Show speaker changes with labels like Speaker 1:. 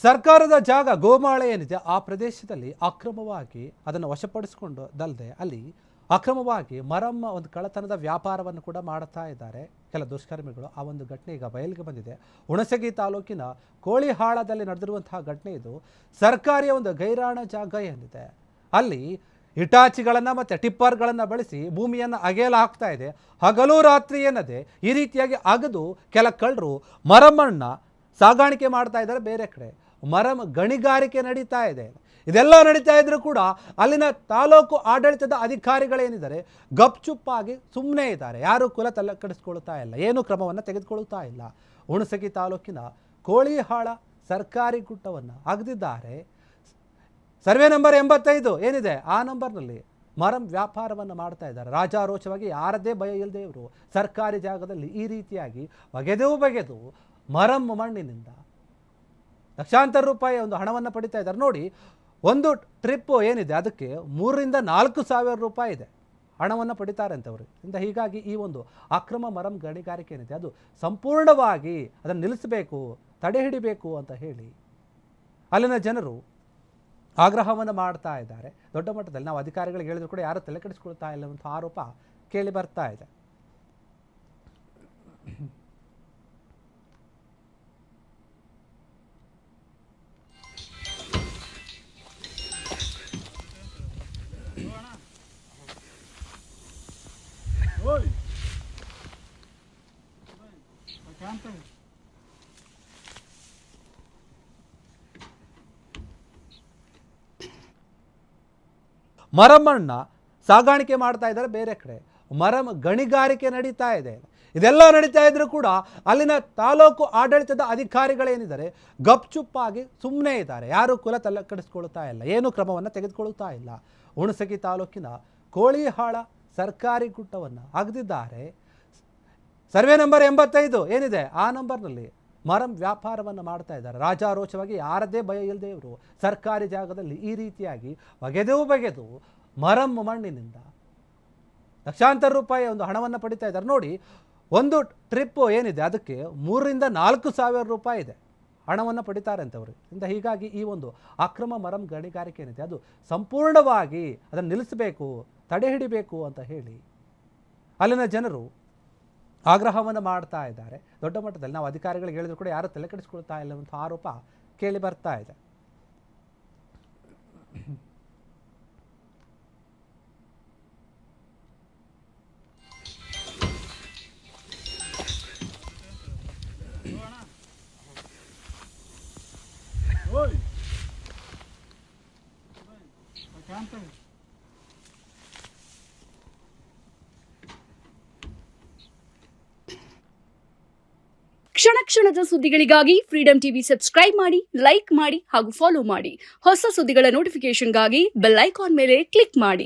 Speaker 1: ಸರ್ಕಾರದ ಜಾಗ ಗೋಮಾಳೆ ಏನಿದೆ ಆ ಪ್ರದೇಶದಲ್ಲಿ ಅಕ್ರಮವಾಗಿ ಅದನ್ನು ವಶಪಡಿಸಿಕೊಂಡದಲ್ಲದೆ ಅಲ್ಲಿ ಅಕ್ರಮವಾಗಿ ಮರಮ್ಮ ಒಂದು ಕಳ್ಳತನದ ವ್ಯಾಪಾರವನ್ನು ಕೂಡ ಮಾಡ್ತಾ ಇದ್ದಾರೆ ಕೆಲ ದುಷ್ಕರ್ಮಿಗಳು. ಆ ಒಂದು ಘಟನೆ ಈಗ ಬಯಲಿಗೆ ಬಂದಿದೆ. ಹುಣಸಗಿ ತಾಲೂಕಿನ ಕೋಳಿಹಾಳದಲ್ಲಿ ನಡೆದಿರುವಂತಹ ಘಟನೆ ಇದು. ಸರ್ಕಾರಿಯ ಒಂದು ಗೈರಾಣ ಜಾಗ ಏನಿದೆ ಅಲ್ಲಿ ಹಿಟಾಚಿಗಳನ್ನು ಮತ್ತು ಟಿಪ್ಪರ್ಗಳನ್ನು ಬಳಸಿ ಭೂಮಿಯನ್ನು ಅಗೆಯಲು ಹಾಕ್ತಾ ಇದೆ. ಹಗಲು ರಾತ್ರಿ ಏನದೆ ಈ ರೀತಿಯಾಗಿ ಅಗೆದು ಕೆಲ ಕಳ್ಳರು ಮರಮಣ್ಣ ಸಾಗಾಣಿಕೆ ಮಾಡ್ತಾ ಇದ್ದಾರೆ. ಬೇರೆ ಕಡೆ ಮರಮ್ ಗಣಿಗಾರಿಕೆ ನಡೀತಾ ಇದೆ. ಇದೆಲ್ಲ ನಡೀತಾ ಇದ್ರೂ ಕೂಡ ಅಲ್ಲಿನ ತಾಲೂಕು ಆಡಳಿತದ ಅಧಿಕಾರಿಗಳೇನಿದ್ದಾರೆ ಗಪ್ಚುಪ್ಪಾಗಿ ಸುಮ್ಮನೆ ಇದ್ದಾರೆ. ಯಾರು ಕುಲ ತಲೆಕೆಡಿಸ್ಕೊಳ್ತಾ ಇಲ್ಲ, ಏನು ಕ್ರಮವನ್ನು ತೆಗೆದುಕೊಳ್ತಾ ಇಲ್ಲ. ಹುಣಸಗಿ ತಾಲೂಕಿನ ಕೋಳಿಹಾಳ ಸರ್ಕಾರಿ ಗುಡ್ಡವನ್ನು ಅಗೆದಿದ್ದಾರೆ. ಸರ್ವೆ ನಂಬರ್ 85 ಏನಿದೆ ಆ ನಂಬರ್ನಲ್ಲಿ ಮರಂ ವ್ಯಾಪಾರವನ್ನು ಮಾಡ್ತಾ ಇದ್ದಾರೆ. ರಾಜಾರೋಷವಾಗಿ ಯಾರದೇ ಭಯ ಇಲ್ಲದೆ ಇವರು ಸರ್ಕಾರಿ ಜಾಗದಲ್ಲಿ ಈ ರೀತಿಯಾಗಿ ಬಗೆದು ಮರಂ ಮಣ್ಣಿನಿಂದ ಲಕ್ಷಾಂತರ ರೂಪಾಯಿ ಒಂದು ಹಣವನ್ನು ಪಡಿತಾ ಇದ್ದಾರೆ. ನೋಡಿ, ಒಂದು ಟ್ರಿಪ್ಪು ಏನಿದೆ ಅದಕ್ಕೆ 3,000 ರಿಂದ 4,000 ರೂಪಾಯಿ ಇದೆ ಹಣವನ್ನು ಪಡಿತಾರೆ ಅಂತವರು ಇಂದ. ಹೀಗಾಗಿ ಈ ಒಂದು ಅಕ್ರಮ ಮರಂ ಗಣಿಗಾರಿಕೆ ಏನಿದೆ ಅದು ಸಂಪೂರ್ಣವಾಗಿ ಅದನ್ನು ನಿಲ್ಲಿಸಬೇಕು, ತಡೆ ಹಿಡಿಬೇಕು ಅಂತ ಹೇಳಿ ಅಲ್ಲಿನ ಜನರು ಆಗ್ರಹವನ್ನು ಮಾಡ್ತಾ ಇದ್ದಾರೆ. ದೊಡ್ಡ ಮಟ್ಟದಲ್ಲಿ ನಾವು ಅಧಿಕಾರಿಗಳಿಗೆ ಹೇಳಿದ್ರು ಕೂಡ ಯಾರು ತಲೆ ಕೆಡಿಸ್ಕೊಳ್ತಾ ಇಲ್ಲ ಅಂತ ಆರೋಪ ಕೇಳಿ ಬರ್ತಾ ಇದೆ. ಮರಮಣ್ಣ ಸಾಗಾಣಿಕೆ ಮಾಡ್ತಾ ಇದ್ದಾರೆ. ಬೇರೆ ಕಡೆ ಮರಮ್ ಗಣಿಗಾರಿಕೆ ನಡೀತಾ ಇದೆ. ಇದೆಲ್ಲ ನಡೀತಾ ಇದ್ರೂ ಕೂಡ ಅಲ್ಲಿನ ತಾಲೂಕು ಆಡಳಿತದ ಅಧಿಕಾರಿಗಳೇನಿದ್ದಾರೆ ಗಪ್ಚುಪ್ಪಾಗಿ ಸುಮ್ಮನೆ ಇದ್ದಾರೆ. ಯಾರು ಕುಲ ತಲೆಕೆಡಿಸ್ಕೊಳ್ತಾ ಇಲ್ಲ, ಏನು ಕ್ರಮವನ್ನು ತೆಗೆದುಕೊಳ್ತಾ ಇಲ್ಲ. ಹುಣಸಗಿ ತಾಲೂಕಿನ ಕೋಳಿಹಾಳ ಸರ್ಕಾರಿ ಗುಡ್ಡವನ್ನು ಅಗೆದಿದ್ದಾರೆ. ಸರ್ವೆ ನಂಬರ್ 85 ಏನಿದೆ ಆ ನಂಬರ್ನಲ್ಲಿ ಮರಂ ವ್ಯಾಪಾರವನ್ನು ಮಾಡ್ತಾ ಇದ್ದಾರೆ. ರಾಜಾರೋಷವಾಗಿ ಯಾರದೇ ಭಯ ಇಲ್ಲದೆ ಇವರು ಸರ್ಕಾರಿ ಜಾಗದಲ್ಲಿ ಈ ರೀತಿಯಾಗಿ ಬಗೆದು ಮರಂ ಮಣ್ಣಿನಿಂದ ಲಕ್ಷಾಂತರ ರೂಪಾಯಿ ಒಂದು ಹಣವನ್ನು ಪಡಿತಾ ಇದ್ದಾರೆ. ನೋಡಿ, ಒಂದು ಟ್ರಿಪ್ಪು ಏನಿದೆ ಅದಕ್ಕೆ 3,000 ರಿಂದ 4,000 ರೂಪಾಯಿ ಇದೆ ಹಣವನ್ನು ಪಡಿತಾರೆ ಅಂತವರು ಇಂದ. ಹೀಗಾಗಿ ಈ ಒಂದು ಅಕ್ರಮ ಮರಂ ಗಣಿಗಾರಿಕೆ ಏನಿದೆ ಅದು ಸಂಪೂರ್ಣವಾಗಿ ಅದನ್ನು ನಿಲ್ಲಿಸಬೇಕು, ತಡೆ ಹಿಡಿಬೇಕು ಅಂತ ಹೇಳಿ ಅಲ್ಲಿನ ಜನರು ಆಗ್ರಹವನ್ನು ಮಾಡ್ತಾ ಇದ್ದಾರೆ. ದೊಡ್ಡ ಮಟ್ಟದಲ್ಲಿ ನಾವು ಅಧಿಕಾರಿಗಳಿಗೆ ಹೇಳಿದ್ರು ಕೂಡ ಯಾರು ತಲೆ ಕೆಡಿಸ್ಕೊಳ್ತಾ ಇಲ್ಲ ಅಂತ ಆರೋಪ ಕೇಳಿ ಬರ್ತಾ ಇದೆ.
Speaker 2: ಕ್ಷಣ ಕ್ಷಣದ ಸುದ್ದಿಗಳಿಗಾಗಿ ಫ್ರೀಡಂ ಟಿವಿ ಸಬ್ಸ್ಕ್ರೈಬ್ ಮಾಡಿ, ಲೈಕ್ ಮಾಡಿ ಹಾಗೂ ಫಾಲೋ ಮಾಡಿ. ಹೊಸ ಸುದ್ದಿಗಳ ನೋಟಿಫಿಕೇಶನ್ಗಾಗಿ ಬೆಲ್ ಐಕಾನ್ ಮೇಲೆ ಕ್ಲಿಕ್ ಮಾಡಿ.